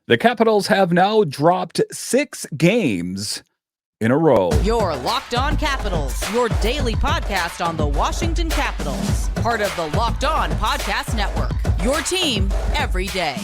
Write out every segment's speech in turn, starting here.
The Capitals have now dropped 6 games in a row. Your Locked On Capitals, your daily podcast on the Washington Capitals. Part of the Locked On Podcast Network, your team every day.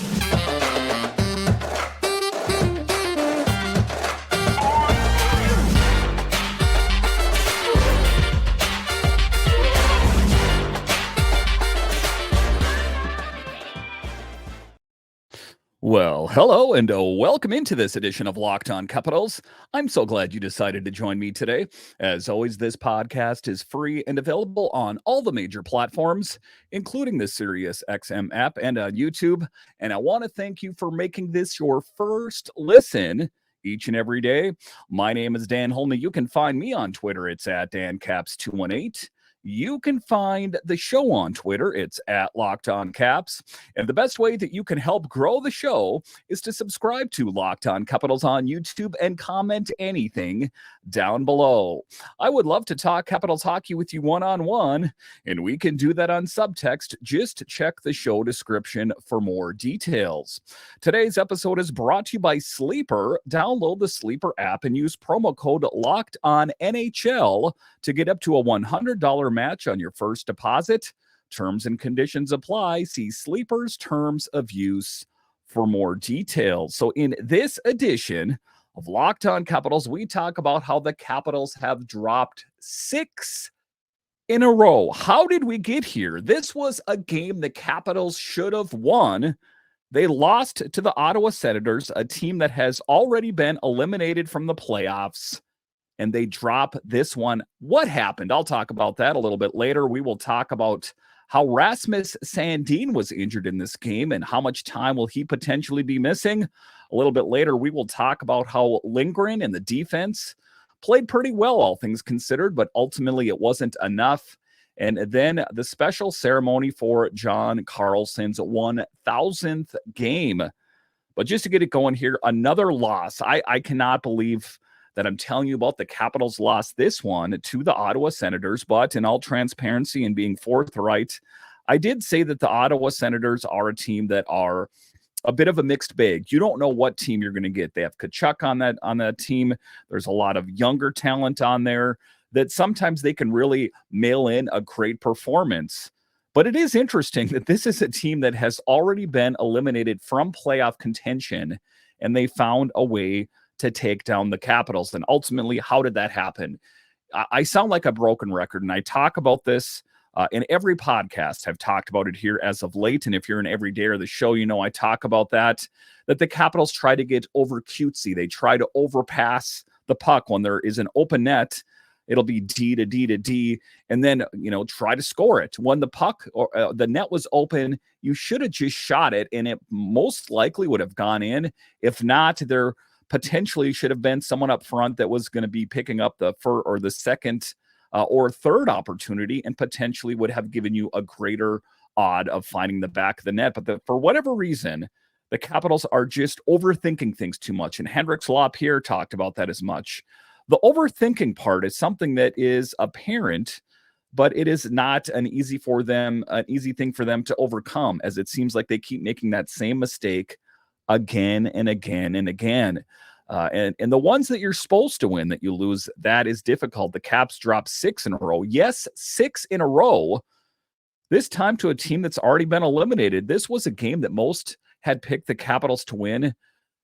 Well, hello and welcome into this edition of Locked On Capitals. I'm so glad you decided to join me today. As always, this podcast is free and available on all the major platforms, including the Sirius XM app and on YouTube. And I want to thank you for making this your first listen each and every day. My name is Dan Holtby. You can find me on Twitter. It's at DanCaps218. You can find the show on Twitter. It's at Locked On Caps. And the best way that you can help grow the show is to subscribe to Locked On Capitals on YouTube and comment anything down below. I would love to talk Capitals hockey with you one-on-one, and we can do that on subtext. Just check the show description for more details. Today's episode is brought to you by Sleeper. Download the Sleeper app and use promo code LOCKEDONNHL to get up to a $100 match on your first deposit. Terms and conditions apply. See Sleeper's terms of use for more details. So in this edition of Locked On Capitals, we talk about how the Capitals have dropped 6 in a row. How did we get here? This was a game the Capitals should have won. They lost to the Ottawa Senators, a team that has already been eliminated from the playoffs, and they drop this one. What happened? I'll talk about that a little bit later. We will talk about how Rasmus Sandin was injured in this game and how much time will he potentially be missing. A little bit later, we will talk about how Lindgren and the defense played pretty well, all things considered, but ultimately it wasn't enough. And then the special ceremony for John Carlson's 1,000th game. But just to get it going here, another loss. I cannot believe that I'm telling you about. The Capitals lost this one to the Ottawa Senators, but in all transparency and being forthright, I did say that the Ottawa Senators are a team that are a bit of a mixed bag. You don't know what team you're going to get. They have Tkachuk on that team. There's a lot of younger talent on there that sometimes they can really mail in a great performance. But it is interesting that this is a team that has already been eliminated from playoff contention, and they found a way to take down the Capitals. And ultimately, how did that happen? I sound like a broken record, and I talk about this in every podcast. I've talked about it here as of late, and if you're an everydayer of the show, you know I talk about that the Capitals try to get over cutesy. They try to overpass the puck when there is an open net. It'll be D to D to D, and then, try to score it. When the puck or the net was open, you should have just shot it, and it most likely would have gone in. If not, there potentially should have been someone up front that was going to be picking up the first or the second or third opportunity, and potentially would have given you a greater odd of finding the back of the net. But for whatever reason, the Capitals are just overthinking things too much. And Hendrix Lapierre talked about that as much. The overthinking part is something that is apparent, but it is not an easy thing for them to overcome, as it seems like they keep making that same mistake again and again and again. And the ones that you're supposed to win that you lose, that is difficult. The Caps dropped 6 in a row. Yes, 6 in a row. This time to a team that's already been eliminated. This was a game that most had picked the Capitals to win.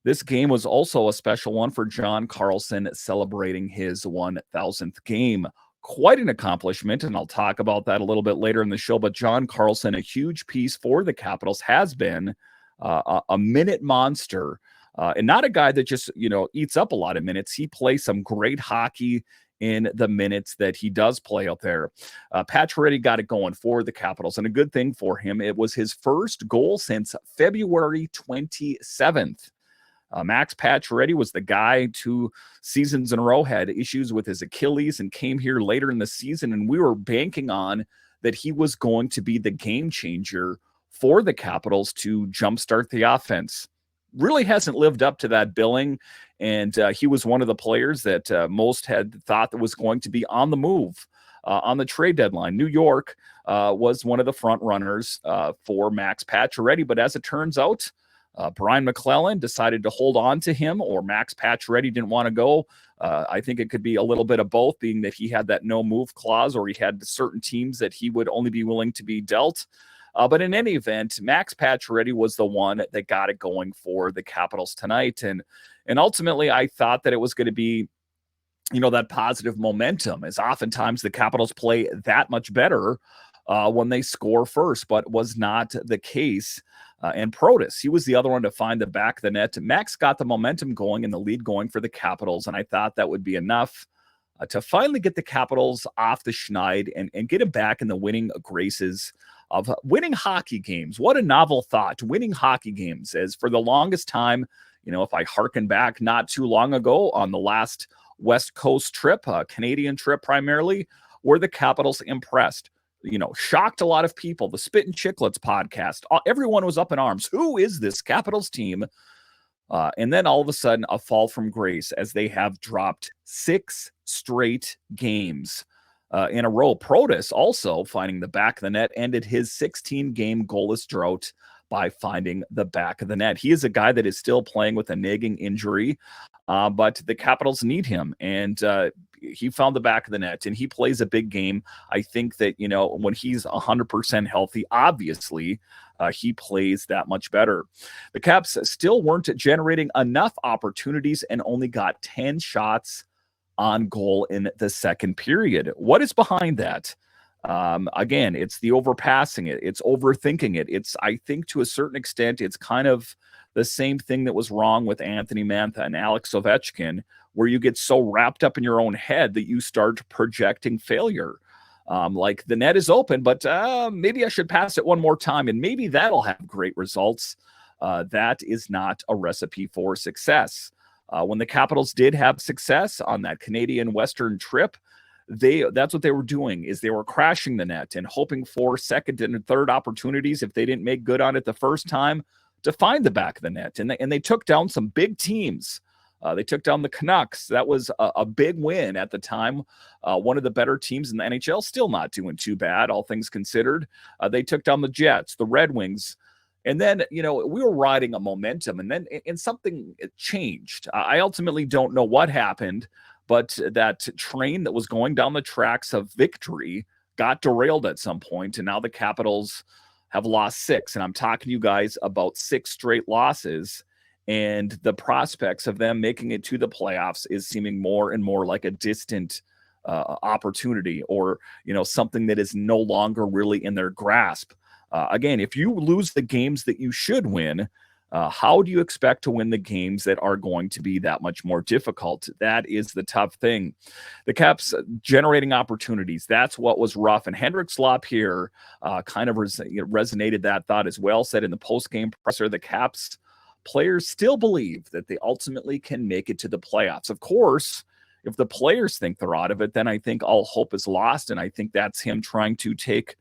This game was also a special one for John Carlson, celebrating his 1,000th game. Quite an accomplishment, and I'll talk about that a little bit later in the show. But John Carlson, a huge piece for the Capitals, has been a minute monster, and not a guy that just, eats up a lot of minutes. He plays some great hockey in the minutes that he does play out there. Pacioretty got it going for the Capitals, and a good thing for him. It was his first goal since February 27th. Max Pacioretty was the guy 2 seasons in a row, had issues with his Achilles and came here later in the season, and we were banking on that he was going to be the game changer for the Capitals to jumpstart the offense. Really hasn't lived up to that billing, and he was one of the players that most had thought that was going to be on the move on the trade deadline. New York was one of the front runners for Max Pacioretty, but as it turns out, Brian McClellan decided to hold on to him, or Max Pacioretty didn't want to go. I think it could be a little bit of both, being that he had that no-move clause, or he had certain teams that he would only be willing to be dealt. But in any event, Max Pacioretty was the one that got it going for the Capitals tonight. And ultimately, I thought that it was going to be, that positive momentum, as oftentimes the Capitals play that much better when they score first, but was not the case. And Protas, he was the other one to find the back of the net. Max got the momentum going and the lead going for the Capitals, and I thought that would be enough to finally get the Capitals off the schneid and get them back in the winning graces of winning hockey games. What a novel thought, winning hockey games, as for the longest time, if I hearken back not too long ago on the last West Coast trip, Canadian trip primarily, were the Capitals impressed? Shocked a lot of people. The Spit and Chicklets podcast, everyone was up in arms. Who is this Capitals team? And then all of a sudden, a fall from grace, as they have dropped 6 straight games in a row. Protas also finding the back of the net, ended his 16-game goalless drought by finding the back of the net. He is a guy that is still playing with a nagging injury, but the Capitals need him, and he found the back of the net, and he plays a big game. I think that, when he's 100% healthy, obviously, he plays that much better. The Caps still weren't generating enough opportunities and only got 10 shots on goal in the second period. What is behind that? Again, it's the overpassing it. It's overthinking it. I think to a certain extent, it's kind of the same thing that was wrong with Anthony Mantha and Alex Ovechkin, where you get so wrapped up in your own head that you start projecting failure. Like, the net is open, but maybe I should pass it one more time, and maybe that'll have great results. That is not a recipe for success. When the Capitals did have success on that Canadian Western trip, that's what they were doing, is they were crashing the net and hoping for second and third opportunities, if they didn't make good on it the first time, to find the back of the net. And they took down some big teams. They took down the Canucks. That was a big win at the time. One of the better teams in the NHL, still not doing too bad, all things considered. They took down the Jets, the Red Wings. And then, we were riding a momentum, and then something changed. I ultimately don't know what happened, but that train that was going down the tracks of victory got derailed at some point, and now the Capitals have lost 6. And I'm talking to you guys about 6 straight losses, and the prospects of them making it to the playoffs is seeming more and more like a distant opportunity, or, something that is no longer really in their grasp. Again, if you lose the games that you should win, how do you expect to win the games that are going to be that much more difficult? That is the tough thing. The Caps generating opportunities, that's what was rough. And Hendrik Slop here kind of resonated that thought as well, said in the post-game presser, the Caps players still believe that they ultimately can make it to the playoffs. Of course, if the players think they're out of it, then I think all hope is lost. And I think that's him trying to take,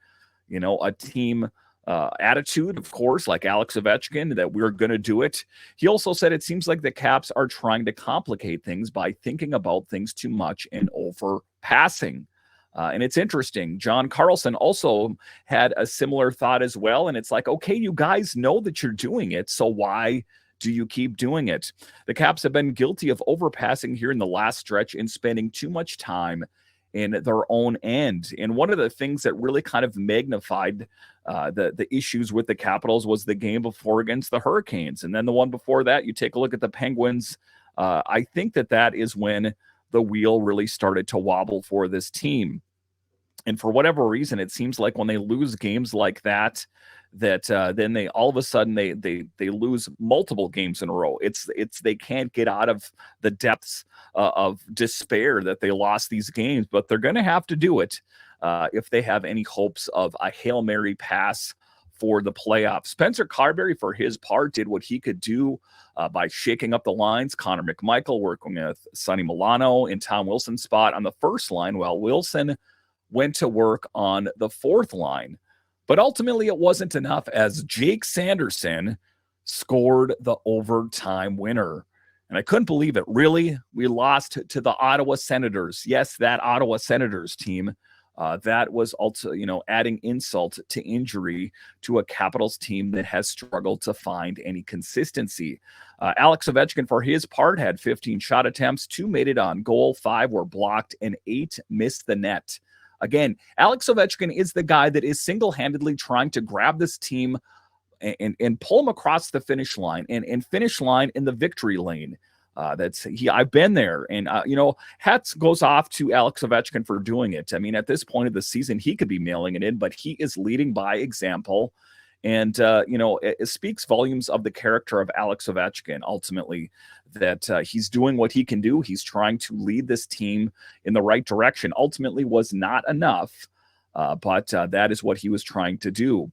a team attitude, of course, like Alex Ovechkin, that we're going to do it. He also said it seems like the Caps are trying to complicate things by thinking about things too much and overpassing. And it's interesting. John Carlson also had a similar thought as well. And it's like, okay, you guys know that you're doing it, so why do you keep doing it? The Caps have been guilty of overpassing here in the last stretch and spending too much time in their own end. And one of the things that really kind of magnified the issues with the Capitals was the game before against the Hurricanes. And then the one before that, you take a look at the Penguins. I think that is when the wheel really started to wobble for this team. And for whatever reason, it seems like when they lose games like that, then they all of a sudden they lose multiple games in a row. It's they can't get out of the depths of despair that they lost these games, but they're going to have to do it if they have any hopes of a Hail Mary pass for the playoffs. Spencer Carberry, for his part, did what he could do by shaking up the lines. Connor McMichael working with Sonny Milano in Tom Wilson's spot on the first line, while Wilson went to work on the fourth line. But ultimately, it wasn't enough, as Jake Sanderson scored the overtime winner. And I couldn't believe it. Really? We lost to the Ottawa Senators. Yes, that Ottawa Senators team. That was also, adding insult to injury to a Capitals team that has struggled to find any consistency. Alex Ovechkin, for his part, had 15 shot attempts, 2 made it on goal, 5 were blocked, and 8 missed the net. Again, Alex Ovechkin is the guy that is single-handedly trying to grab this team and pull them across the finish line and finish line in the victory lane. I've been there, and hats goes off to Alex Ovechkin for doing it. I mean, at this point of the season, he could be mailing it in, but he is leading by example. And it speaks volumes of the character of Alex Ovechkin, ultimately, that he's doing what he can do. He's trying to lead this team in the right direction. Ultimately was not enough. But that is what he was trying to do.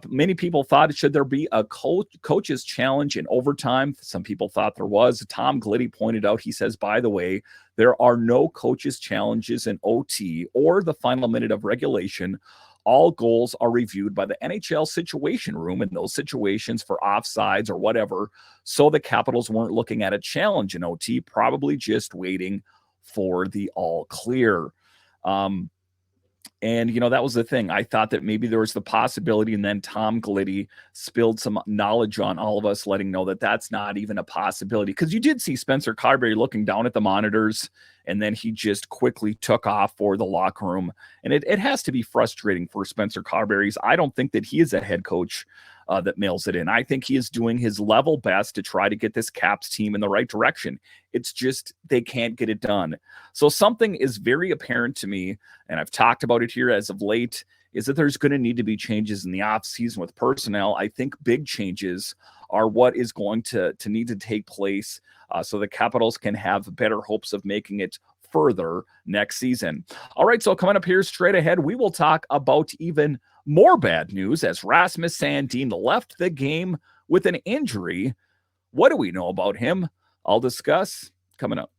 Many people thought, should there be a coach's challenge in overtime? Some people thought there was. Tom Gliddy pointed out, he says, by the way, there are no coach's challenges in OT or the final minute of regulation. All goals are reviewed by the NHL Situation Room in those situations for offsides or whatever. So the Capitals weren't looking at a challenge in OT, probably just waiting for the all clear. And, that was the thing. I thought that maybe there was the possibility, and then Tom Gliddy spilled some knowledge on all of us, letting know that that's not even a possibility. Because you did see Spencer Carberry looking down at the monitors, and then he just quickly took off for the locker room. And it has to be frustrating for Spencer Carberry. I don't think that he is a head coach that mails it in. I think he is doing his level best to try to get this Caps team in the right direction. It's just they can't get it done. So something is very apparent to me, and I've talked about it here as of late, is that there's going to need to be changes in the offseason with personnel. I think big changes are what is going to need to take place so the Capitals can have better hopes of making it further next season. All right, so coming up here straight ahead, we will talk about even more bad news as Rasmus Sandin left the game with an injury. What do we know about him? I'll discuss coming up.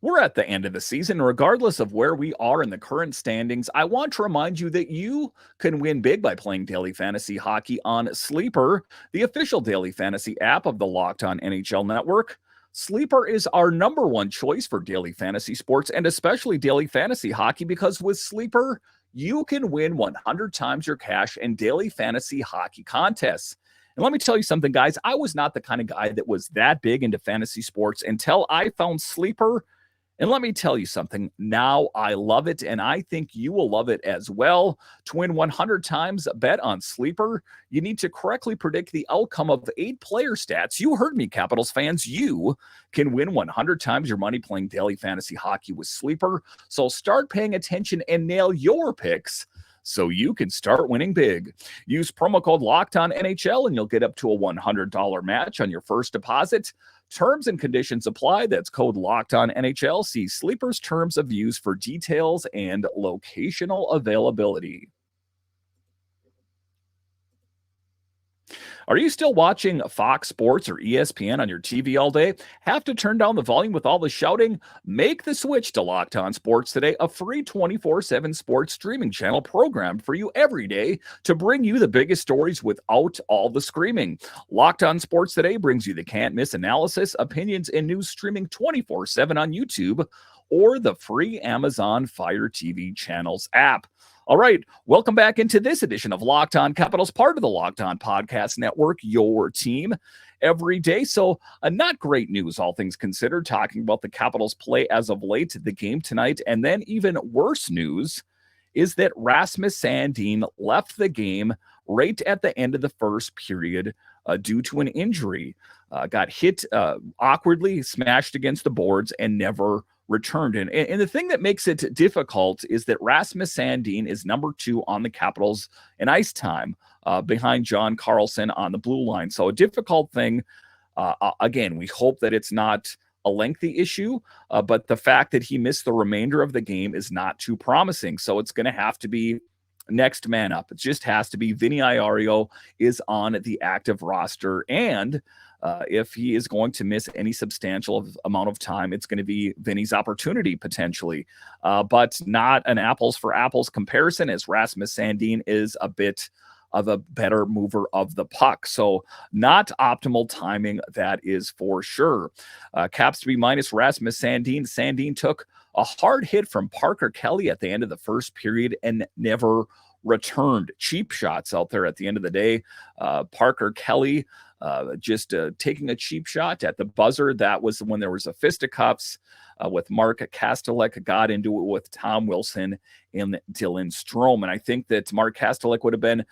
We're at the end of the season. Regardless of where we are in the current standings, I want to remind you that you can win big by playing daily fantasy hockey on Sleeper, the official daily fantasy app of the Locked On NHL Network. Sleeper is our number one choice for daily fantasy sports and especially daily fantasy hockey, because with Sleeper, you can win 100 times your cash in daily fantasy hockey contests. And let me tell you something, guys. I was not the kind of guy that was that big into fantasy sports until I found Sleeper. And let me tell you something, now I love it, and I think you will love it as well. To win 100 times a bet on Sleeper, you need to correctly predict the outcome of 8 player stats. You heard me, Capitals fans. You can win 100 times your money playing daily fantasy hockey with Sleeper. So start paying attention and nail your picks so you can start winning big. Use promo code LOCKEDONNHL and you'll get up to a $100 match on your first deposit. Terms and conditions apply. That's code LOCKEDONNHL. See Sleeper's terms of use for details and locational availability. Are you still watching Fox Sports or ESPN on your TV all day? Have to turn down the volume with all the shouting? Make the switch to Locked On Sports Today, a free 24/7 sports streaming channel programmed for you every day to bring you the biggest stories without all the screaming. Locked On Sports Today brings you the can't-miss analysis, opinions, and news streaming 24/7 on YouTube or the free Amazon Fire TV channels app. All right, welcome back into this edition of Locked On Capitals, part of the Locked On Podcast Network, your team every day. So not great news, all things considered, talking about the Capitals play as of late, the game tonight. And then even worse news is that Rasmus Sandin left the game right at the end of the first period due to an injury. Got hit awkwardly, smashed against the boards, and never returned. And the thing that makes it difficult is that Rasmus Sandin is number 2 on the Capitals in ice time behind John Carlson on the blue line. So a difficult thing. Again, we hope that it's not a lengthy issue, but the fact that he missed the remainder of the game is not too promising. So it's going to have to be next man up. It just has to be. Vinny Iorio is on the active roster, and if he is going to miss any substantial amount of time, it's going to be Vinny's opportunity potentially, but not an apples for apples comparison, as Rasmus Sandin is a bit of a better mover of the puck. So not optimal timing, that is for sure. Caps to be minus Rasmus Sandin. Sandin took a hard hit from Parker Kelly at the end of the first period and never returned. Cheap shots out there at the end of the day. Parker Kelly just taking a cheap shot at the buzzer. That was when there was a fisticuffs with Mark Kastelik, got into it with Tom Wilson and Dylan Strome. And I think that Mark Kastelik would have been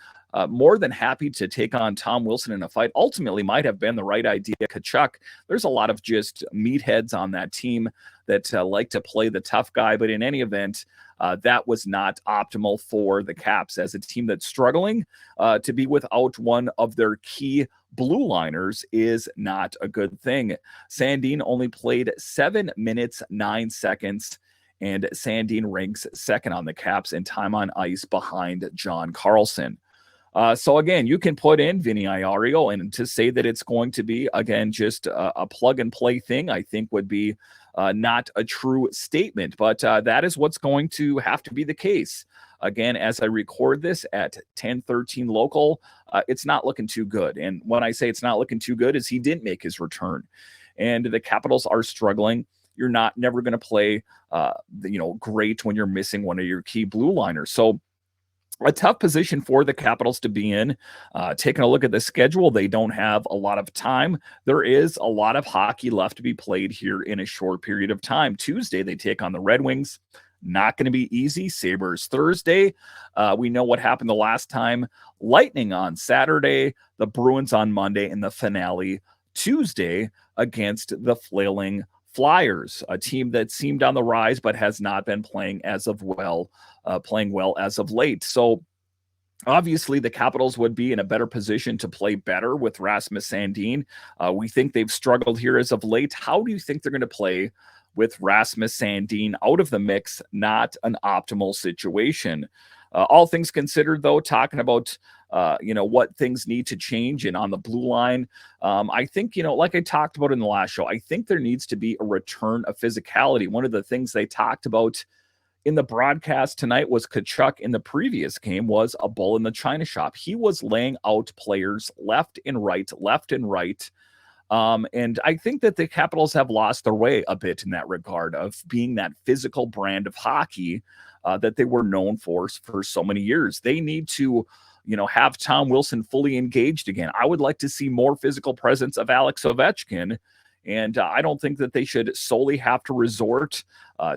more than happy to take on Tom Wilson in a fight. Ultimately might have been the right idea. Tkachuk, there's a lot of just meatheads on that team that like to play the tough guy. But in any event, that was not optimal for the Caps as a team that's struggling. To be without one of their key blue liners is not a good thing. Sandin only played 7 minutes, 9 seconds, and Sandin ranks second on the Caps in time on ice behind John Carlson. So again, you can put in Vinny Iorio, and to say that it's going to be, again, just a plug and play thing, I think would be not a true statement, but that is what's going to have to be the case. Again, as I record this at 10:13 local, it's not looking too good. And when I say it's not looking too good is he didn't make his return. And the Capitals are struggling. You're never going to play, great when you're missing one of your key blue liners. So a tough position for the Capitals to be in. Taking a look at the schedule, they don't have a lot of time. There is a lot of hockey left to be played here in a short period of time. Tuesday, they take on the Red Wings. Not going to be easy. Sabres Thursday. We know what happened the last time. Lightning on Saturday, the Bruins on Monday, and the finale Tuesday against the flailing Flyers, a team that seemed on the rise but has not been playing well as of late. So obviously the Capitals would be in a better position to play better with Rasmus Sandin. We think they've struggled here as of late. How do you think they're going to play with Rasmus Sandin out of the mix? Not an optimal situation. All things considered, though, talking about what things need to change and on the blue line, I think, like I talked about in the last show, I think there needs to be a return of physicality. One of the things they talked about in the broadcast tonight was Tkachuk in the previous game was a bull in the china shop. He was laying out players left and right. And I think that the Capitals have lost their way a bit in that regard of being that physical brand of hockey that they were known for so many years. They need to, have Tom Wilson fully engaged again. I would like to see more physical presence of Alex Ovechkin. And I don't think that they should solely have to resort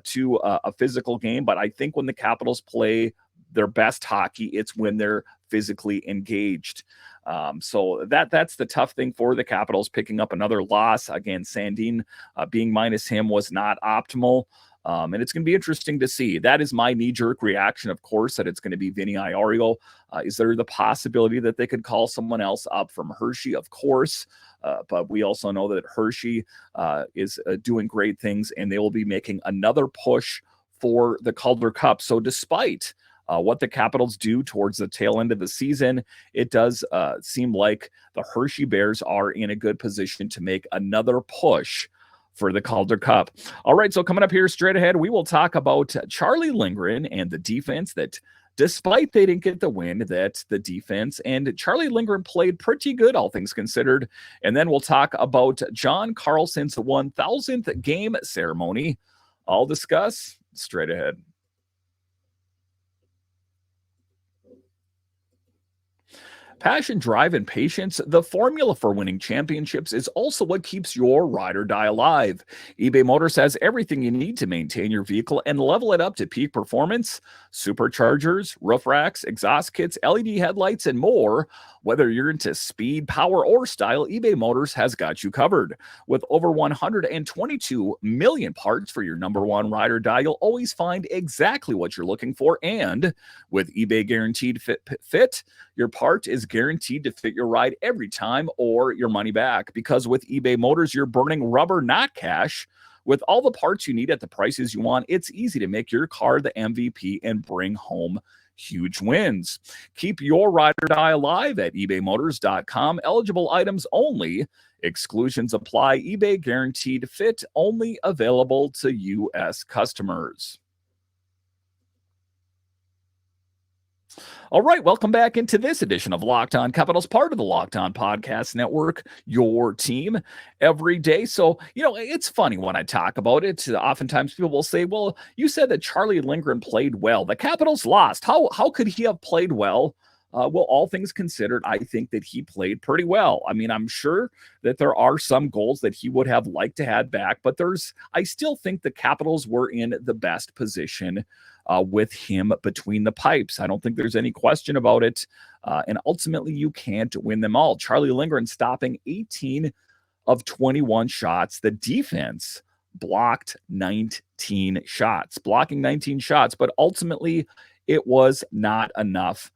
to a physical game. But I think when the Capitals play their best hockey, it's when they're physically engaged. So that's the tough thing for the Capitals, picking up another loss. Again, Sandin being minus him was not optimal. And it's going to be interesting to see. That is my knee-jerk reaction, of course, that it's going to be Vinny Iorio. Is there the possibility that they could call someone else up from Hershey? Of course. But we also know that Hershey is doing great things, and they will be making another push for the Calder Cup. So despite what the Capitals do towards the tail end of the season, it does seem like the Hershey Bears are in a good position to make another push for the Calder Cup. All right, so coming up here straight ahead, we will talk about Charlie Lindgren and the defense that, despite they didn't get the win, that the defense and Charlie Lindgren played pretty good, all things considered. And then we'll talk about John Carlson's 1,000th game ceremony. I'll discuss straight ahead. Passion, drive, and patience, the formula for winning championships, is also what keeps your ride or die alive. eBay Motors has everything you need to maintain your vehicle and level it up to peak performance. Superchargers, roof racks, exhaust kits, LED headlights, and more. Whether you're into speed, power, or style, eBay Motors has got you covered. With over 122 million parts for your number one ride or die, you'll always find exactly what you're looking for. And with eBay Guaranteed Fit, your part is guaranteed to fit your ride every time or your money back. Because with eBay Motors, you're burning rubber, not cash. With all the parts you need at the prices you want, it's easy to make your car the MVP and bring home huge wins. Keep your ride or die alive at ebaymotors.com. Eligible items only. Exclusions apply. eBay Guaranteed Fit only available to U.S. customers. All right, welcome back into this edition of Locked On Capitals, part of the Locked On Podcast Network, your team every day. So, it's funny when I talk about it. Oftentimes people will say, well, you said that Charlie Lindgren played well. The Capitals lost. How could he have played well? Well, all things considered, I think that he played pretty well. I mean, I'm sure that there are some goals that he would have liked to have back, but I still think the Capitals were in the best position with him between the pipes. I don't think there's any question about it. And ultimately, you can't win them all. Charlie Lindgren stopping 18 of 21 shots. The defense blocked 19 shots, blocking 19 shots, but ultimately it was not enough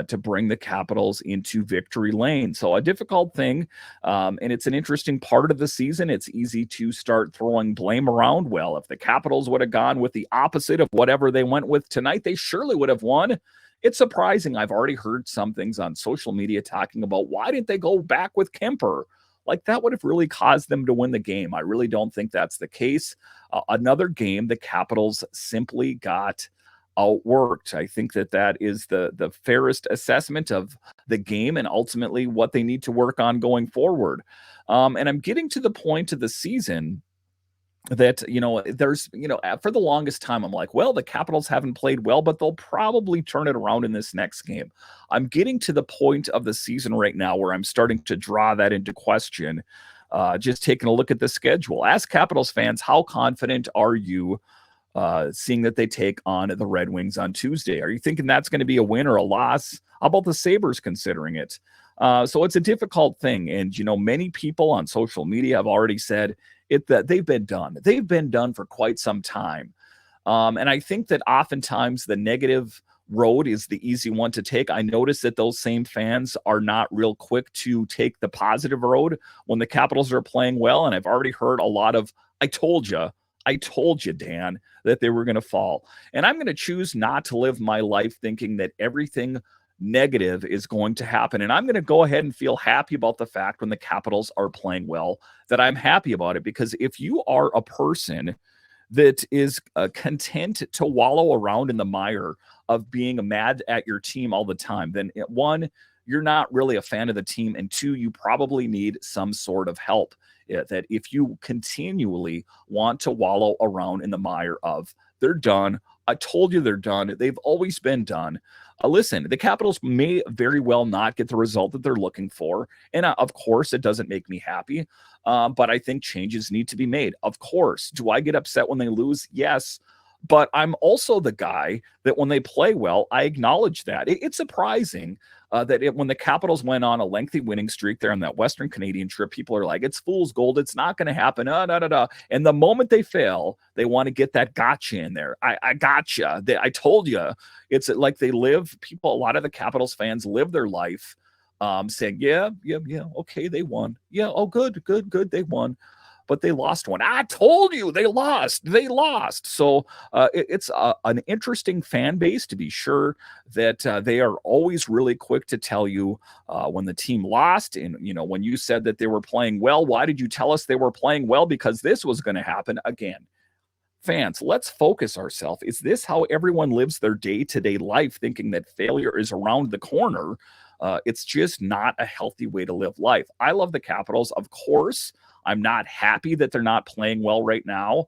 to bring the Capitals into victory lane. So a difficult thing, and it's an interesting part of the season. It's easy to start throwing blame around. Well, if the Capitals would have gone with the opposite of whatever they went with tonight, they surely would have won. It's surprising. I've already heard some things on social media talking about why didn't they go back with Kemper? Like that would have really caused them to win the game. I really don't think that's the case. Another game, the Capitals simply got outworked. I think that is the fairest assessment of the game and ultimately what they need to work on going forward. And I'm getting to the point of the season that, there's, for the longest time, I'm like, well, the Capitals haven't played well, but they'll probably turn it around in this next game. I'm getting to the point of the season right now where I'm starting to draw that into question. Just taking a look at the schedule. Ask Capitals fans, how confident are you seeing that they take on the Red Wings on Tuesday? Are you thinking that's going to be a win or a loss? How about the Sabres considering it? So it's a difficult thing. And, many people on social media have already said that they've been done. They've been done for quite some time. And I think that oftentimes the negative road is the easy one to take. I notice that those same fans are not real quick to take the positive road when the Capitals are playing well. And I've already heard a lot of, I told you, Dan, that they were going to fall. And I'm going to choose not to live my life thinking that everything negative is going to happen. And I'm going to go ahead and feel happy about the fact when the Capitals are playing well, that I'm happy about it. Because if you are a person that is content to wallow around in the mire of being mad at your team all the time, then one, you're not really a fan of the team. And two, you probably need some sort of help. That if you continually want to wallow around in the mire of they're done, I told you they're done, they've always been done. Listen, the Capitals may very well not get the result that they're looking for. And of course, it doesn't make me happy. But I think changes need to be made. Of course. Do I get upset when they lose? Yes. But I'm also the guy that when they play well, I acknowledge that. It's surprising that when the Capitals went on a lengthy winning streak there on that Western Canadian trip, people are like, it's fool's gold. It's not going to happen. And the moment they fail, they want to get that gotcha in there. I gotcha. I told you. It's like they live, a lot of the Capitals fans live their life saying, yeah, okay, they won. Yeah, oh, good, they won. But they lost one. I told you they lost. So it's an interesting fan base, to be sure, that they are always really quick to tell you when the team lost. And, when you said that they were playing well, why did you tell us they were playing well? Because this was going to happen again. Fans, let's focus ourselves. Is this how everyone lives their day-to-day life, thinking that failure is around the corner? It's just not a healthy way to live life. I love the Capitals, of course. I'm not happy that they're not playing well right now,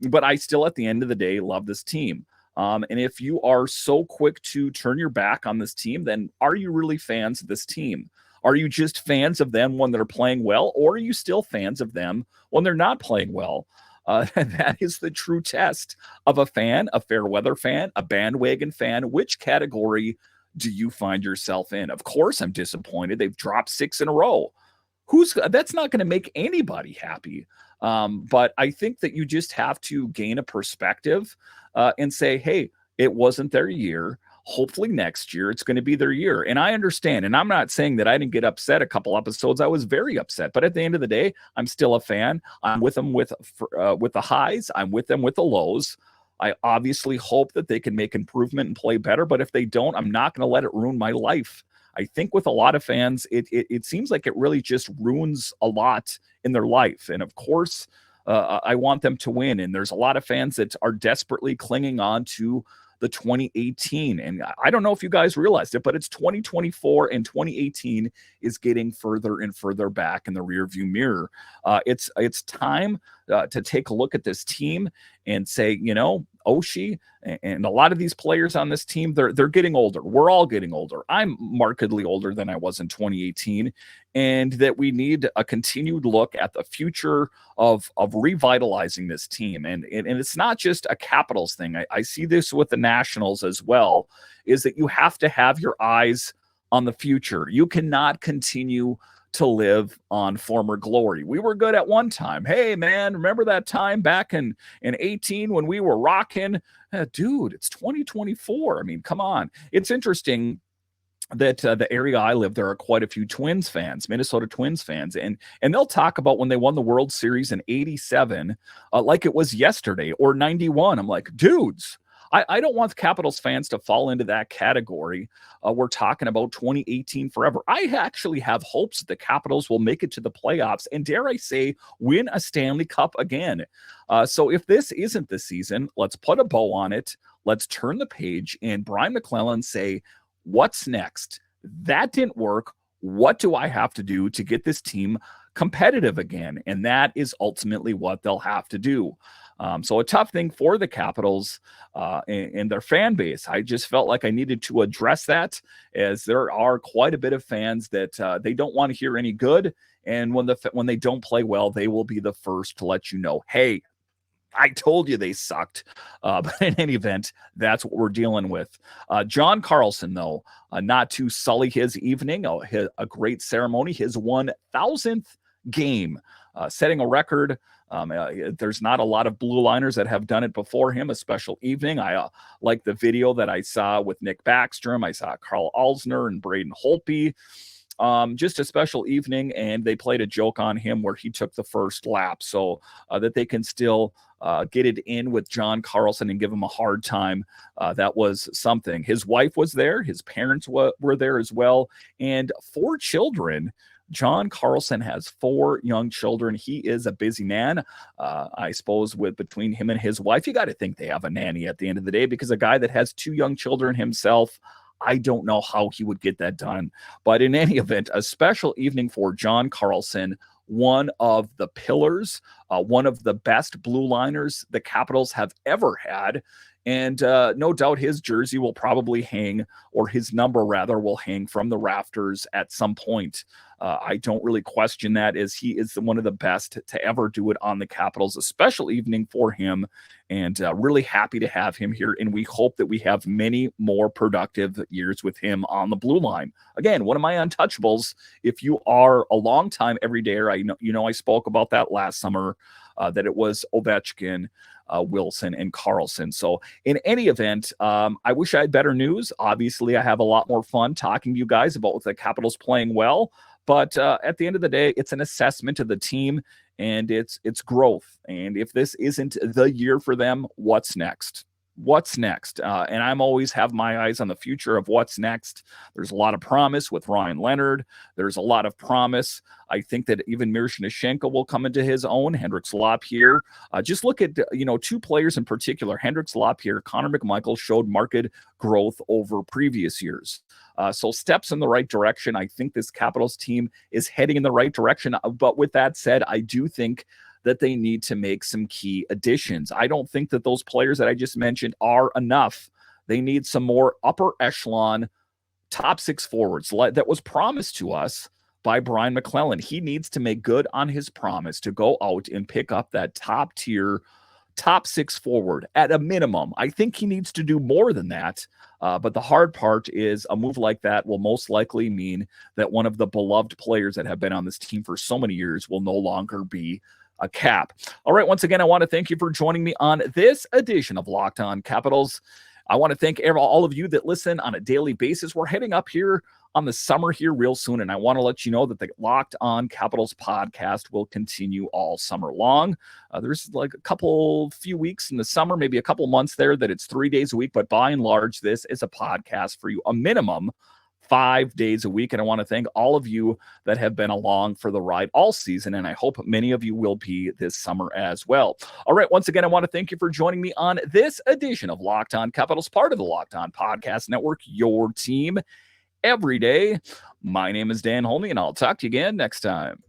but I still, at the end of the day, love this team. And if you are so quick to turn your back on this team, then are you really fans of this team? Are you just fans of them when they're playing well, or are you still fans of them when they're not playing well? That is the true test of a fan, a fair weather fan, a bandwagon fan. Which category do you find yourself in? Of course, I'm disappointed. They've dropped 6 in a row. That's not going to make anybody happy. But I think that you just have to gain a perspective and say, hey, it wasn't their year. Hopefully next year it's going to be their year. And I understand. And I'm not saying that I didn't get upset a couple episodes. I was very upset. But at the end of the day, I'm still a fan. I'm with them with the highs. I'm with them with the lows. I obviously hope that they can make improvement and play better. But if they don't, I'm not going to let it ruin my life. I think with a lot of fans, it seems like it really just ruins a lot in their life. And of course, I want them to win. And there's a lot of fans that are desperately clinging on to the 2018. And I don't know if you guys realized it, but it's 2024 and 2018 is getting further and further back in the rearview mirror. It's time to take a look at this team and say, Oshie and a lot of these players on this team, they're getting older. We're all getting older. I'm markedly older than I was in 2018, and that we need a continued look at the future of revitalizing this team. And it's not just a Capitals thing. I see this with the Nationals as well, is that you have to have your eyes on the future. You cannot continue to live on former glory. We were good at one time. Hey, man, remember that time back in 18 when we were rocking? Dude, it's 2024. I mean, come on. It's interesting that the area I live, there are quite a few Twins fans, Minnesota Twins fans, and they'll talk about when they won the World Series in 87 like it was yesterday, or 91. I'm like, dudes, I don't want Capitals fans to fall into that category. We're talking about 2018 forever. I actually have hopes that the Capitals will make it to the playoffs and, dare I say, win a Stanley Cup again. So if this isn't the season, let's put a bow on it. Let's turn the page and Brian McClellan say, what's next? That didn't work. What do I have to do to get this team competitive again? And that is ultimately what they'll have to do. So a tough thing for the Capitals and their fan base. I just felt like I needed to address that, as there are quite a bit of fans that they don't want to hear any good. And when they don't play well, they will be the first to let you know, hey, I told you they sucked. But in any event, that's what we're dealing with. John Carlson, though, not to sully his evening, a great ceremony, his 1,000th game, setting a record. There's not a lot of blue liners that have done it before him. A special evening. I like the video that I saw with Nick Backstrom. I saw Karl Alzner and Braden Holtby. Just a special evening, and they played a joke on him where he took the first lap, so that they can still get it in with John Carlson and give him a hard time. That was something. His wife was there. His parents were there as well, and 4 children. John Carlson has 4 young children. He is a busy man. I suppose between him and his wife, you got to think they have a nanny at the end of the day, because a guy that has 2 young children himself, I don't know how he would get that done. But in any event, a special evening for John Carlson, one of the pillars, one of the best blue liners the Capitals have ever had. And no doubt his jersey will probably hang, or his number rather, will hang from the rafters at some point. I don't really question that, as he is one of the best to ever do it on the Capitals. A special evening for him, and really happy to have him here. And we hope that we have many more productive years with him on the blue line. Again, one of my untouchables. If you are a longtime everydayer, I spoke about that last summer, that it was Ovechkin, Wilson, and Carlson. So in any event, I wish I had better news. Obviously, I have a lot more fun talking to you guys about the Capitals playing well. But at the end of the day, it's an assessment of the team and it's growth. And if this isn't the year for them, what's next? What's next? And I'm always have my eyes on the future of what's next. There's a lot of promise with Ryan Leonard. There's a lot of promise. I think that even Miroshnichenko will come into his own. Hendrix Lapierre. Just look at 2 players in particular. Hendrix Lapierre, Connor McMichael showed marked growth over previous years. So steps in the right direction. I think this Capitals team is heading in the right direction. But with that said, I do think that they need to make some key additions. I don't think that those players that I just mentioned are enough. They need some more upper echelon top 6 forwards that was promised to us by Brian McClellan. He needs to make good on his promise to go out and pick up that top tier, top 6 forward at a minimum. I think he needs to do more than that. But the hard part is a move like that will most likely mean that one of the beloved players that have been on this team for so many years will no longer be a Cap. All right. Once again, I want to thank you for joining me on this edition of Locked On Capitals. I want to thank all of you that listen on a daily basis. We're heading up here on the summer here real soon, and I want to let you know that the Locked On Capitals podcast will continue all summer long. There's like a few weeks in the summer, maybe a couple months there that it's 3 days a week, but by and large, this is a podcast for you, a minimum 5 days a week. And I want to thank all of you that have been along for the ride all season. And I hope many of you will be this summer as well. All right. Once again, I want to thank you for joining me on this edition of Locked On Capitals, part of the Locked On Podcast Network, your team every day. My name is Dan Holtby, and I'll talk to you again next time.